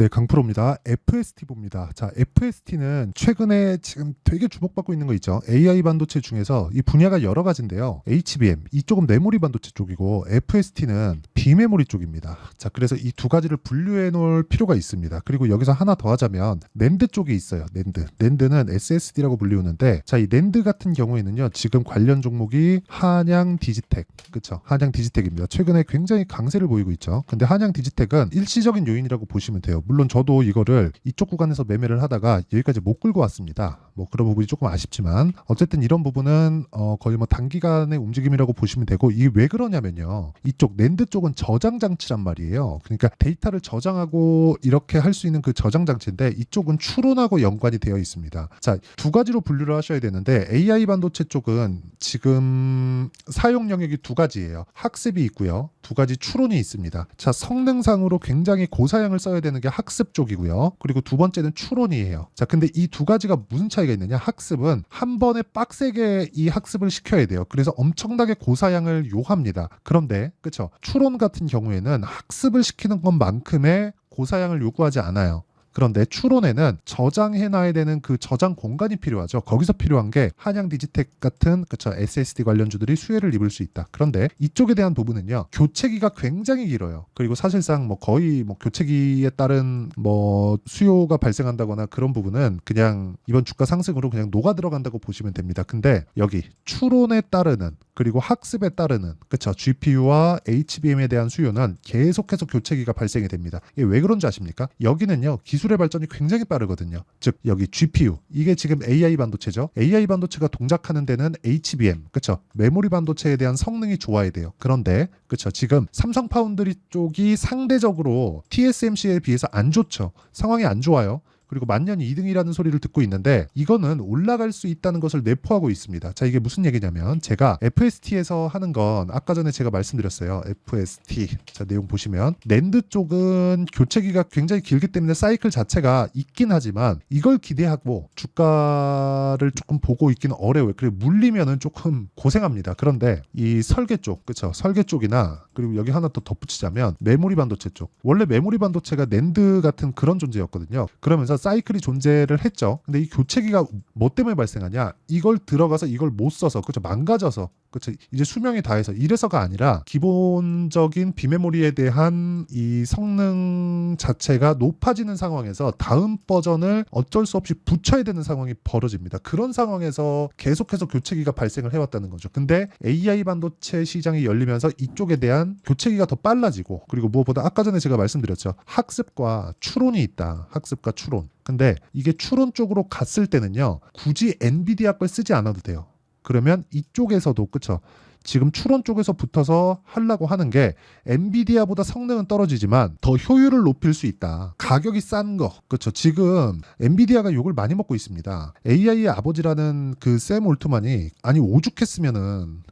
네, 강프로입니다. FST 봅니다. 자, FST는 최근에 지금 되게 주목받고 있는 거 있죠. AI 반도체 중에서 이 분야가 여러 가지인데요. HBM, 이쪽은 메모리 반도체 쪽이고 FST는 비메모리 쪽입니다. 자, 그래서 이 두 가지를 분류해 놓을 필요가 있습니다. 그리고 여기서 하나 더 하자면 낸드 쪽이 있어요. 낸드. 낸드는 SSD라고 불리우는데 자, 이 낸드 같은 경우에는요. 지금 관련 종목이 한양 디지텍. 그렇죠? 한양 디지텍입니다. 최근에 굉장히 강세를 보이고 있죠. 근데 한양 디지텍은 일시적인 요인이라고 보시면 돼요. 물론 저도 이거를 이쪽 구간에서 매매를 하다가 여기까지 못 끌고 왔습니다. 뭐 그런 부분이 조금 아쉽지만 어쨌든 이런 부분은 거의 뭐 단기간의 움직임이라고 보시면 되고 이게 왜 그러냐면요. 이쪽 낸드 쪽은 저장 장치란 말이에요. 그러니까 데이터를 저장하고 이렇게 할 수 있는 그 저장 장치인데 이쪽은 추론하고 연관이 되어 있습니다. 자, 두 가지로 분류를 하셔야 되는데 AI 반도체 쪽은 지금 사용 영역이 두 가지예요. 학습이 있고요. 두 가지 추론이 있습니다. 자, 성능상으로 굉장히 고사양을 써야 되는 게 학습 쪽이고요. 그리고 두 번째는 추론이에요. 자, 근데 이 두 가지가 무슨 차이가 있느냐? 학습은 한 번에 빡세게 이 학습을 시켜야 돼요. 그래서 엄청나게 고사양을 요합니다. 그런데 그렇죠? 추론 같은 경우에는 학습을 시키는 것만큼의 고사양을 요구하지 않아요. 그런데 추론에는 저장해놔야 되는 그 저장 공간이 필요하죠. 거기서 필요한 게 한양 디지텍 같은 그쵸 SSD 관련주들이 수혜를 입을 수 있다. 그런데 이쪽에 대한 부분은요. 교체기가 굉장히 길어요. 그리고 사실상 뭐 거의 뭐 교체기에 따른 뭐 수요가 발생한다거나 그런 부분은 그냥 이번 주가 상승으로 그냥 녹아 들어간다고 보시면 됩니다. 근데 여기 추론에 따르는 그리고 학습에 따르는 그쵸 GPU와 HBM에 대한 수요는 계속해서 교체기가 발생이 됩니다. 이게 왜 그런지 아십니까? 여기는요. 기술의 발전이 굉장히 빠르거든요. 즉 여기 GPU 이게 지금 AI 반도체죠. AI 반도체가 동작하는 데는 HBM 그쵸 메모리 반도체에 대한 성능이 좋아야 돼요. 그런데 그쵸 지금 삼성 파운드리 쪽이 상대적으로 TSMC에 비해서 안 좋죠. 상황이 안 좋아요. 그리고 만년 2등이라는 소리를 듣고 있는데 이거는 올라갈 수 있다는 것을 내포하고 있습니다. 자, 이게 무슨 얘기냐면 제가 FST에서 하는 건 아까 전에 제가 말씀드렸어요. FST. 자, 내용 보시면 낸드 쪽은 교체기가 굉장히 길기 때문에 사이클 자체가 있긴 하지만 이걸 기대하고 주가를 조금 보고 있기는 어려워요. 그리고 물리면은 조금 고생합니다. 그런데 이 설계 쪽, 그렇죠? 설계 쪽이나 그리고 여기 하나 더 덧붙이자면 메모리 반도체 쪽. 원래 메모리 반도체가 낸드 같은 그런 존재였거든요. 그러면서 사이클이 존재를 했죠. 근데 이 교체기가 뭐 때문에 발생하냐? 이걸 들어가서 이걸 못 써서 그렇죠. 망가져서 그렇죠. 이제 수명이 다해서 이래서가 아니라 기본적인 비메모리에 대한 이 성능 자체가 높아지는 상황에서 다음 버전을 어쩔 수 없이 붙여야 되는 상황이 벌어집니다. 그런 상황에서 계속해서 교체기가 발생을 해왔다는 거죠. 근데 AI 반도체 시장이 열리면서 이쪽에 대한 교체기가 더 빨라지고 그리고 무엇보다 아까 전에 제가 말씀드렸죠. 학습과 추론이 있다. 학습과 추론. 근데 이게 추론 쪽으로 갔을 때는요. 굳이 엔비디아 걸 쓰지 않아도 돼요. 그러면 이쪽에서도 그쵸 지금 추론 쪽에서 붙어서 하려고 하는 게 엔비디아보다 성능은 떨어지지만 더 효율을 높일 수 있다. 가격이 싼 거 그쵸 지금 엔비디아가 욕을 많이 먹고 있습니다. AI의 아버지라는 그 샘 올트만이 아니 오죽했으면은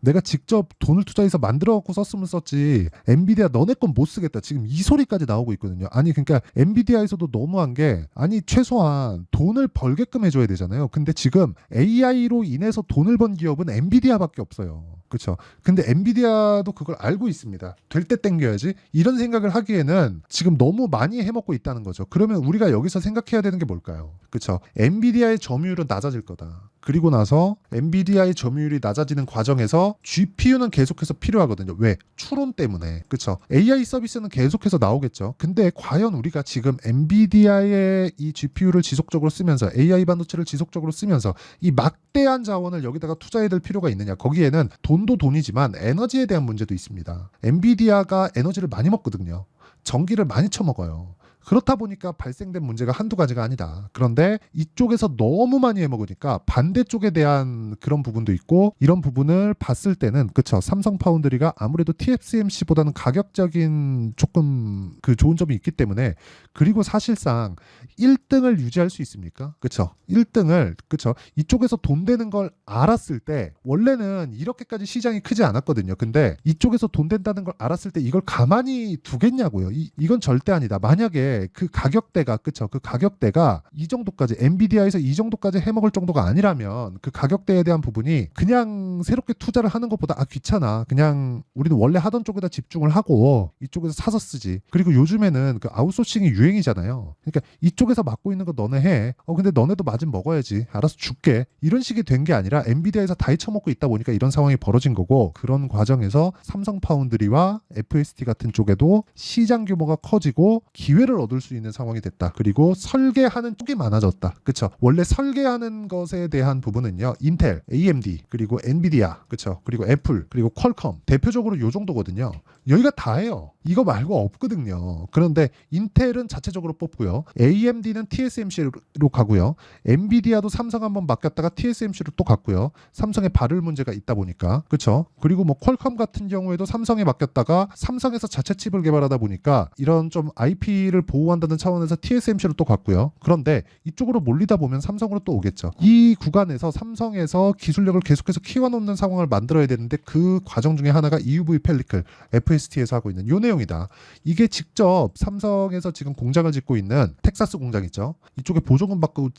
내가 직접 돈을 투자해서 만들어 갖고 썼으면 썼지 엔비디아 너네 건 못 쓰겠다 지금 이 소리까지 나오고 있거든요. 아니 그러니까 엔비디아에서도 너무한 게 아니 최소한 돈을 벌게끔 해줘야 되잖아요. 근데 지금 AI로 인해서 돈을 번 기업은 엔비디아밖에 없어요. 그렇죠. 근데 엔비디아도 그걸 알고 있습니다. 될 때 땡겨야지. 이런 생각을 하기에는 지금 너무 많이 해먹고 있다는 거죠. 그러면 우리가 여기서 생각해야 되는 게 뭘까요? 그렇죠. 엔비디아의 점유율은 낮아질 거다. 그리고 나서 엔비디아의 점유율이 낮아지는 과정에서 GPU는 계속해서 필요하거든요. 왜? 추론 때문에. 그렇죠. AI 서비스는 계속해서 나오겠죠. 근데 과연 우리가 지금 엔비디아의 이 GPU를 지속적으로 쓰면서 AI 반도체를 지속적으로 쓰면서 이 막대한 자원을 여기다가 투자해야 될 필요가 있느냐? 거기에는 돈도 돈이지만 에너지에 대한 문제도 있습니다. 엔비디아가 에너지를 많이 먹거든요. 전기를 많이 처먹어요. 그렇다 보니까 발생된 문제가 한두 가지가 아니다. 그런데 이쪽에서 너무 많이 해먹으니까 반대쪽에 대한 그런 부분도 있고 이런 부분을 봤을 때는 그쵸 삼성 파운드리가 아무래도 TSMC보다는 가격적인 조금 그 좋은 점이 있기 때문에 그리고 사실상 1등을 유지할 수 있습니까? 그쵸 1등을 그쵸 이쪽에서 돈 되는 걸 알았을 때 원래는 이렇게까지 시장이 크지 않았거든요. 근데 이쪽에서 돈 된다는 걸 알았을 때 이걸 가만히 두겠냐고요. 이건 절대 아니다. 만약에 근데 그 가격대가 그쵸? 그 가격대가 이 정도까지 엔비디아에서 이 정도까지 해먹을 정도가 아니라면 그 가격대에 대한 부분이 그냥 새롭게 투자를 하는 것보다 귀찮아. 그냥 우리는 원래 하던 쪽에다 집중을 하고 이쪽에서 사서 쓰지. 그리고 요즘에는 그 아웃소싱이 유행이잖아요. 그러니까 이쪽에서 맡고 있는 거 너네 해. 근데 너네도 맞으면 먹어야지. 알아서 줄게. 이런 식이 된 게 아니라 엔비디아에서 다 헤쳐먹고 있다 보니까 이런 상황이 벌어진 거고 그런 과정에서 삼성 파운드리와 FST 같은 쪽에도 시장 규모가 커지고 기회를 얻을 수 있는 상황이 됐다. 그리고 설계하는 쪽이 많아졌다. 그쵸? 원래 설계하는 것에 대한 부분은요. 인텔, AMD, 그리고 엔비디아, 그쵸? 그리고 애플, 그리고 퀄컴 대표적으로 요 정도거든요. 여기가 다예요. 이거 말고 없거든요. 그런데 인텔은 자체적으로 뽑고요. AMD는 TSMC로 가고요. 엔비디아도 삼성 한번 맡겼다가 TSMC로 또 갔고요. 삼성의 발열 문제가 있다 보니까 그렇죠. 그리고 뭐 퀄컴 같은 경우에도 삼성에 맡겼다가 삼성에서 자체 칩을 개발하다 보니까 이런 좀 IP를 보호한다는 차원에서 TSMC로 또 갔고요. 그런데 이쪽으로 몰리다 보면 삼성으로 또 오겠죠. 이 구간에서 삼성에서 기술력을 계속해서 키워놓는 상황을 만들어야 되는데 그 과정 중에 하나가 EUV 펠리클 FST에서 하고 있는 요 내용이다. 이게 직접 삼성에서 지금 공장을 짓고 있는 텍사스 공장 있죠. 이쪽에 보조금 받고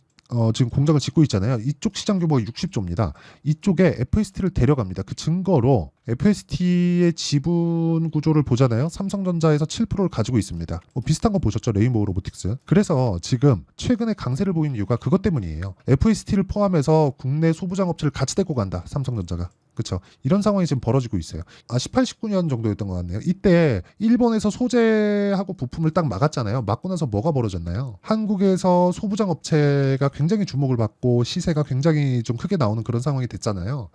지금 공장을 짓고 있잖아요. 이쪽 시장 규모가 60조입니다. 이쪽에 FST를 데려갑니다. 그 증거로 FST의 지분 구조를 보잖아요. 삼성전자에서 7%를 가지고 있습니다. 비슷한 거 보셨죠? 레인보우 로보틱스. 그래서 지금 최근에 강세를 보이는 이유가 그것 때문이에요. FST를 포함해서 국내 소부장 업체를 같이 데리고 간다. 삼성전자가. 그렇죠. 이런 상황이 지금 벌어지고 있어요. 18, 19년 정도였던 것 같네요. 이때 일본에서 소재하고 부품을 딱 막았잖아요. 막고 나서 뭐가 벌어졌나요? 한국에서 소부장 업체가 굉장히 주목을 받고 시세가 굉장히 좀 크게 나오는 그런 상황이 됐잖아요.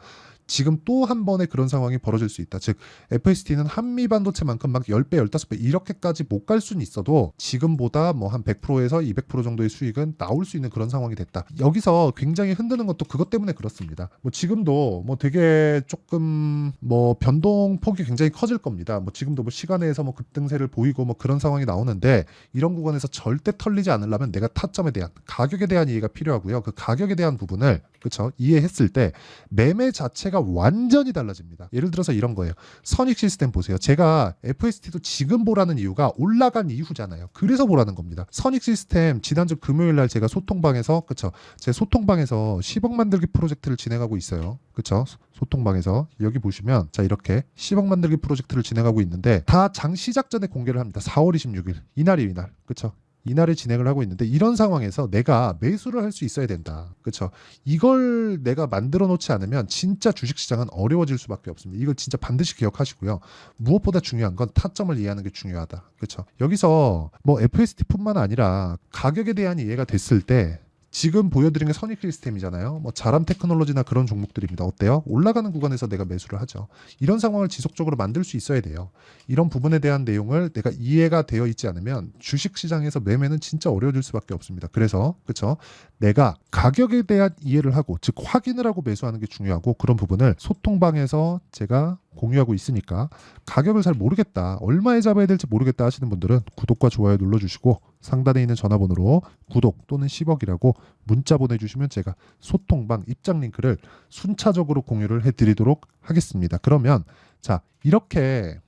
지금 또 한 번의 그런 상황이 벌어질 수 있다. 즉 FST는 한미 반도체만큼 막 10배, 15배 이렇게까지 못 갈 수는 있어도 지금보다 뭐 한 100%에서 200% 정도의 수익은 나올 수 있는 그런 상황이 됐다. 여기서 굉장히 흔드는 것도 그것 때문에 그렇습니다. 뭐 지금도 뭐 되게 조금 뭐 변동폭이 굉장히 커질 겁니다. 뭐 지금도 뭐 시간에서 뭐 급등세를 보이고 뭐 그런 상황이 나오는데 이런 구간에서 절대 털리지 않으려면 내가 타점에 대한 가격에 대한 이해가 필요하고요. 그 가격에 대한 부분을 그렇죠? 이해했을 때 매매 자체가 완전히 달라집니다. 예를 들어서 이런 거예요. 선익 시스템 보세요. 제가 FST도 지금 보라는 이유가 올라간 이후잖아요. 그래서 보라는 겁니다. 선익 시스템 지난주 금요일 날 제가 소통방에서 그쵸? 제 소통방에서 10억 만들기 프로젝트를 진행하고 있어요. 그쵸? 소통방에서 여기 보시면 자 이렇게 10억 만들기 프로젝트를 진행하고 있는데 다 장 시작 전에 공개를 합니다. 4월 26일 이날이 이날. 그쵸? 이날에 진행을 하고 있는데 이런 상황에서 내가 매수를 할 수 있어야 된다. 그렇죠? 이걸 내가 만들어 놓지 않으면 진짜 주식시장은 어려워질 수밖에 없습니다. 이걸 진짜 반드시 기억하시고요. 무엇보다 중요한 건 타점을 이해하는 게 중요하다. 그렇죠? 여기서 뭐 FST뿐만 아니라 가격에 대한 이해가 됐을 때 지금 보여드린 게 선익 시스템이잖아요. 뭐 자람 테크놀로지나 그런 종목들입니다. 어때요? 올라가는 구간에서 내가 매수를 하죠. 이런 상황을 지속적으로 만들 수 있어야 돼요. 이런 부분에 대한 내용을 내가 이해가 되어 있지 않으면 주식시장에서 매매는 진짜 어려워질 수밖에 없습니다. 그래서 그렇죠? 내가 가격에 대한 이해를 하고 즉 확인을 하고 매수하는 게 중요하고 그런 부분을 소통방에서 제가 공유하고 있으니까 가격을 잘 모르겠다 얼마에 잡아야 될지 모르겠다 하시는 분들은 구독과 좋아요 눌러주시고 상단에 있는 전화번호로 구독 또는 10억이라고 문자 보내주시면 제가 소통방 입장 링크를 순차적으로 공유를 해드리도록 하겠습니다. 그러면 자 이렇게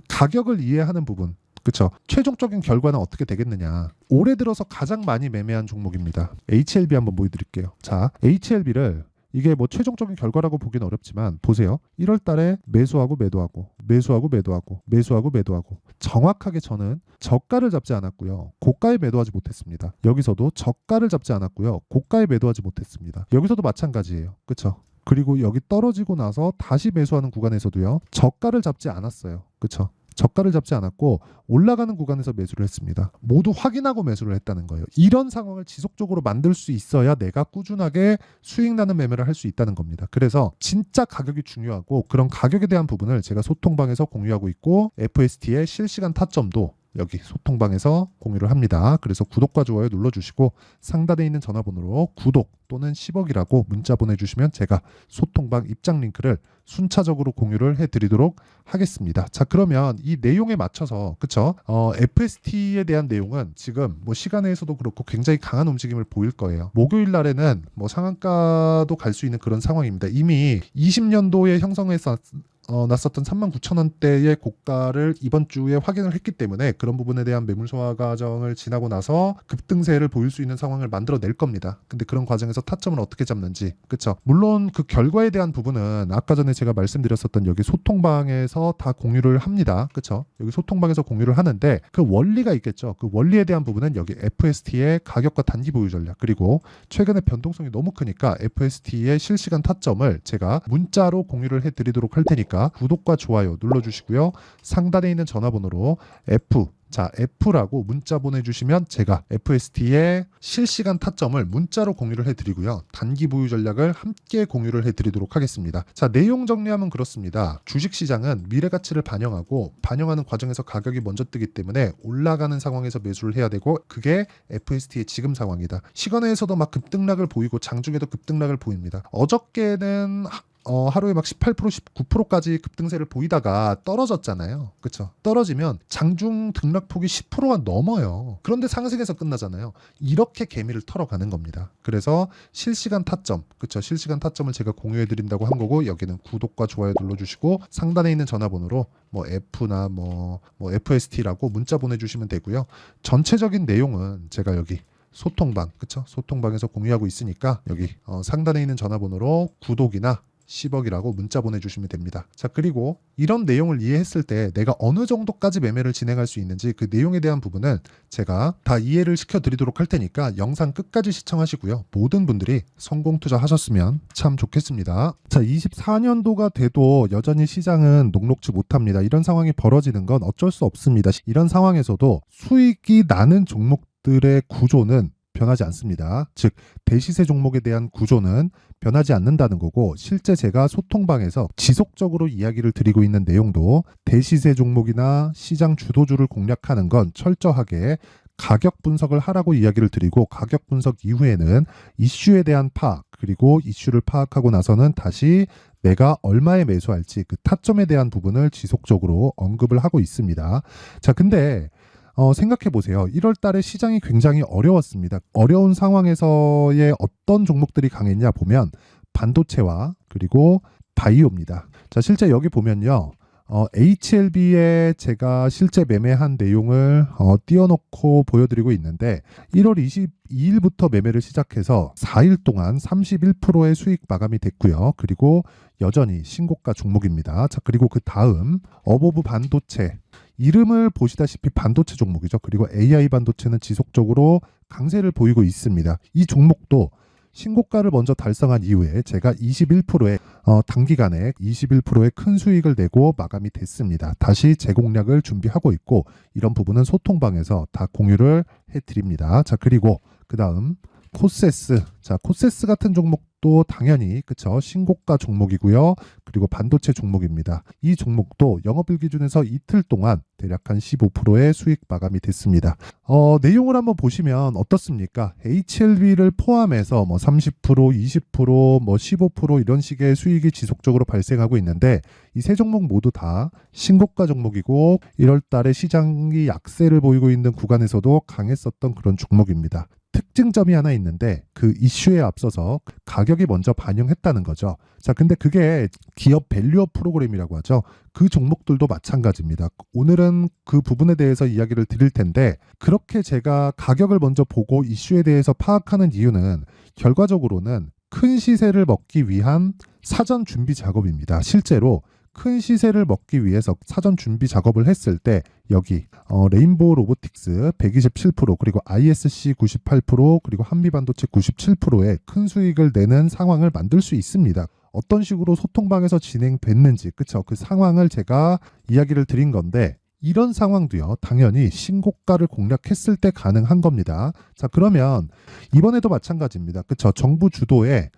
가격을 이해하는 부분 그렇죠. 최종적인 결과는 어떻게 되겠느냐. 올해 들어서 가장 많이 매매한 종목입니다. HLB 한번 보여드릴게요. 자 HLB를 이게 뭐 최종적인 결과라고 보기는 어렵지만 보세요. 1월 달에 매수하고 매도하고 매수하고 매도하고 매수하고 매도하고 정확하게 저는 저가를 잡지 않았고요. 고가에 매도하지 못했습니다. 여기서도 저가를 잡지 않았고요. 고가에 매도하지 못했습니다. 여기서도 마찬가지예요. 그렇죠? 그리고 여기 떨어지고 나서 다시 매수하는 구간에서도요. 저가를 잡지 않았어요. 그렇죠? 저가를 잡지 않았고 올라가는 구간에서 매수를 했습니다. 모두 확인하고 매수를 했다는 거예요. 이런 상황을 지속적으로 만들 수 있어야 내가 꾸준하게 수익 나는 매매를 할 수 있다는 겁니다. 그래서 진짜 가격이 중요하고 그런 가격에 대한 부분을 제가 소통방에서 공유하고 있고 FST의 실시간 타점도 여기 소통방에서 공유를 합니다. 그래서 구독과 좋아요 눌러주시고 상단에 있는 전화번호로 구독 또는 10억이라고 문자 보내주시면 제가 소통방 입장 링크를 순차적으로 공유를 해드리도록 하겠습니다. 자 그러면 이 내용에 맞춰서 그쵸? FST에 대한 내용은 지금 뭐 시간에서도 그렇고 굉장히 강한 움직임을 보일 거예요. 목요일 날에는 뭐 상한가도 갈 수 있는 그런 상황입니다. 이미 20년도에 형성해서 났었던 39,000원대의 고가를 이번 주에 확인을 했기 때문에 그런 부분에 대한 매물 소화 과정을 지나고 나서 급등세를 보일 수 있는 상황을 만들어낼 겁니다. 근데 그런 과정에서 타점을 어떻게 잡는지, 그쵸? 물론 그 결과에 대한 부분은 아까 전에 제가 말씀드렸었던 여기 소통방에서 다 공유를 합니다. 그쵸? 여기 소통방에서 공유를 하는데 그 원리가 있겠죠. 그 원리에 대한 부분은 여기 FST의 가격과 단기 보유 전략, 그리고 최근에 변동성이 너무 크니까 FST의 실시간 타점을 제가 문자로 공유를 해드리도록 할 테니까 구독과 좋아요 눌러주시고요. 상단에 있는 전화번호로 F라고 문자 보내주시면 제가 FST의 실시간 타점을 문자로 공유를 해드리고요. 단기 보유 전략을 함께 공유를 해드리도록 하겠습니다. 자, 내용 정리하면 그렇습니다. 주식시장은 미래가치를 반영하고 반영하는 과정에서 가격이 먼저 뜨기 때문에 올라가는 상황에서 매수를 해야 되고 그게 FST의 지금 상황이다. 시간에서도 막 급등락을 보이고 장중에도 급등락을 보입니다. 어저께는 하루에 막 18%, 19%까지 급등세를 보이다가 떨어졌잖아요. 그쵸? 떨어지면 장중 등락폭이 10%가 넘어요. 그런데 상승해서 끝나잖아요. 이렇게 개미를 털어가는 겁니다. 그래서 실시간 타점, 그쵸? 실시간 타점을 제가 공유해드린다고 한 거고 여기는 구독과 좋아요 눌러주시고 상단에 있는 전화번호로 뭐 F나 뭐 FST라고 문자 보내주시면 되고요. 전체적인 내용은 제가 여기 소통방, 그쵸? 소통방에서 공유하고 있으니까 여기 상단에 있는 전화번호로 구독이나 10억이라고 문자 보내주시면 됩니다. 자, 그리고 이런 내용을 이해했을 때 내가 어느 정도까지 매매를 진행할 수 있는지 그 내용에 대한 부분은 제가 다 이해를 시켜드리도록 할 테니까 영상 끝까지 시청하시고요. 모든 분들이 성공 투자하셨으면 참 좋겠습니다. 자, 24년도가 돼도 여전히 시장은 녹록지 못합니다. 이런 상황이 벌어지는 건 어쩔 수 없습니다. 이런 상황에서도 수익이 나는 종목들의 구조는 변하지 않습니다. 즉 대시세 종목에 대한 구조는 변하지 않는다는 거고 실제 제가 소통방에서 지속적으로 이야기를 드리고 있는 내용도 대시세 종목이나 시장 주도주를 공략하는 건 철저하게 가격 분석을 하라고 이야기를 드리고 가격 분석 이후에는 이슈에 대한 파악 그리고 이슈를 파악하고 나서는 다시 내가 얼마에 매수할지 그 타점에 대한 부분을 지속적으로 언급을 하고 있습니다. 자, 근데 생각해 보세요. 1월 달에 시장이 굉장히 어려웠습니다. 어려운 상황에서의 어떤 종목들이 강했냐 보면 반도체와 그리고 바이오입니다. 자, 실제 여기 보면요. HLB에 제가 실제 매매한 내용을 띄워놓고 보여드리고 있는데 1월 22일부터 매매를 시작해서 4일 동안 31%의 수익 마감이 됐고요. 그리고 여전히 신고가 종목입니다. 자, 그리고 그 다음 어보브 반도체 이름을 보시다시피 반도체 종목이죠. 그리고 AI 반도체는 지속적으로 강세를 보이고 있습니다. 이 종목도 신고가를 먼저 달성한 이후에 제가 21%의 단기간에 21%의 큰 수익을 내고 마감이 됐습니다. 다시 재공략을 준비하고 있고 이런 부분은 소통방에서 다 공유를 해드립니다. 자, 그리고 그 다음 코세스. 자, 코세스 같은 종목도 당연히 그쵸 신고가 종목이고요. 그리고 반도체 종목입니다. 이 종목도 영업일 기준에서 이틀 동안 대략 한 15%의 수익 마감이 됐습니다. 내용을 한번 보시면 어떻습니까? HLB를 포함해서 뭐 30%, 20%, 뭐 15% 이런 식의 수익이 지속적으로 발생하고 있는데 이 세 종목 모두 다 신고가 종목이고 1월 달에 시장이 약세를 보이고 있는 구간에서도 강했었던 그런 종목입니다. 특징점이 하나 있는데 그 이슈에 앞서서 가격이 먼저 반영했다는 거죠. 자, 근데 그게 기업 밸류업 프로그램이라고 하죠. 그 종목들도 마찬가지입니다. 오늘은 그 부분에 대해서 이야기를 드릴 텐데 그렇게 제가 가격을 먼저 보고 이슈에 대해서 파악하는 이유는 결과적으로는 큰 시세를 먹기 위한 사전 준비 작업입니다. 실제로 큰 시세를 먹기 위해서 사전 준비 작업을 했을 때 여기 레인보우 로보틱스 127% 그리고 ISC 98% 그리고 한미반도체 97%의 큰 수익을 내는 상황을 만들 수 있습니다. 어떤 식으로 소통방에서 진행됐는지 그쵸? 그 상황을 제가 이야기를 드린 건데 이런 상황도요 당연히 신고가를 공략했을 때 가능한 겁니다. 자, 그러면 이번에도 마찬가지입니다. 그쵸? 정부 주도의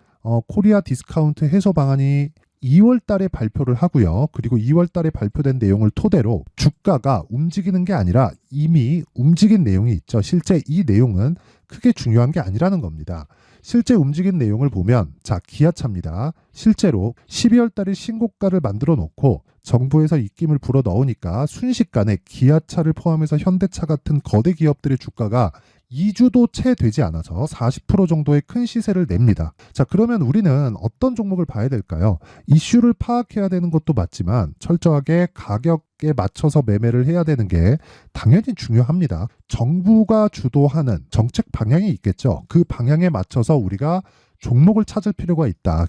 코리아 디스카운트 해소 방안이 2월 달에 발표를 하고요. 그리고 2월 달에 발표된 내용을 토대로 주가가 움직이는 게 아니라 이미 움직인 내용이 있죠. 실제 이 내용은 크게 중요한 게 아니라는 겁니다. 실제 움직인 내용을 보면 자, 기아차입니다. 실제로 12월 달에 신고가를 만들어 놓고 정부에서 입김을 불어 넣으니까 순식간에 기아차를 포함해서 현대차 같은 거대 기업들의 주가가 2주도 채 되지 않아서 40% 정도의 큰 시세를 냅니다. 자, 그러면 우리는 어떤 종목을 봐야 될까요? 이슈를 파악해야 되는 것도 맞지만 철저하게 가격에 맞춰서 매매를 해야 되는 게 당연히 중요합니다. 정부가 주도하는 정책 방향이 있겠죠. 그 방향에 맞춰서 우리가 종목을 찾을 필요가 있다.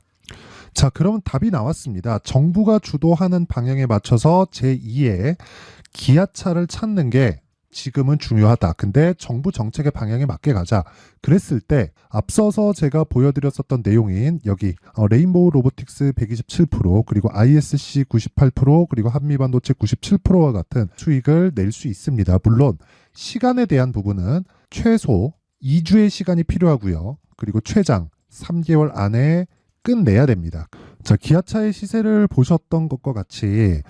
자, 그러면 답이 나왔습니다. 정부가 주도하는 방향에 맞춰서 제2의 기아차를 찾는 게 지금은 중요하다. 근데 정부 정책의 방향에 맞게 가자. 그랬을 때 앞서서 제가 보여드렸었던 내용인 여기 레인보우 로보틱스 127% 그리고 ISC 98% 그리고 한미반도체 97%와 같은 수익을 낼 수 있습니다. 물론 시간에 대한 부분은 최소 2주의 시간이 필요하고요. 그리고 최장 3개월 안에 끝내야 됩니다. 자, 기아차의 시세를 보셨던 것과 같이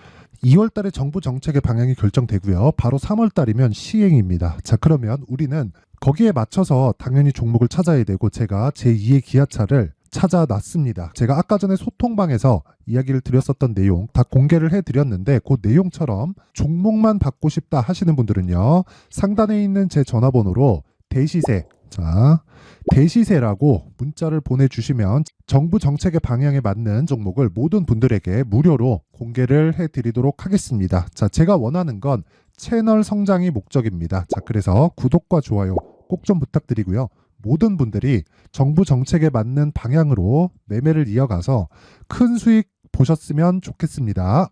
2월 달에 정부 정책의 방향이 결정되고요. 바로 3월 달이면 시행입니다. 자, 그러면 우리는 거기에 맞춰서 당연히 종목을 찾아야 되고 제가 제2의 기아차를 찾아놨습니다. 제가 아까 전에 소통방에서 이야기를 드렸었던 내용 다 공개를 해드렸는데 그 내용처럼 종목만 받고 싶다 하시는 분들은요. 상단에 있는 제 전화번호로 대시세, 자, 대시세라고 문자를 보내주시면 정부 정책의 방향에 맞는 종목을 모든 분들에게 무료로 공개를 해드리도록 하겠습니다. 자, 제가 원하는 건 채널 성장이 목적입니다. 자, 그래서 구독과 좋아요 꼭 좀 부탁드리고요. 모든 분들이 정부 정책에 맞는 방향으로 매매를 이어가서 큰 수익 보셨으면 좋겠습니다.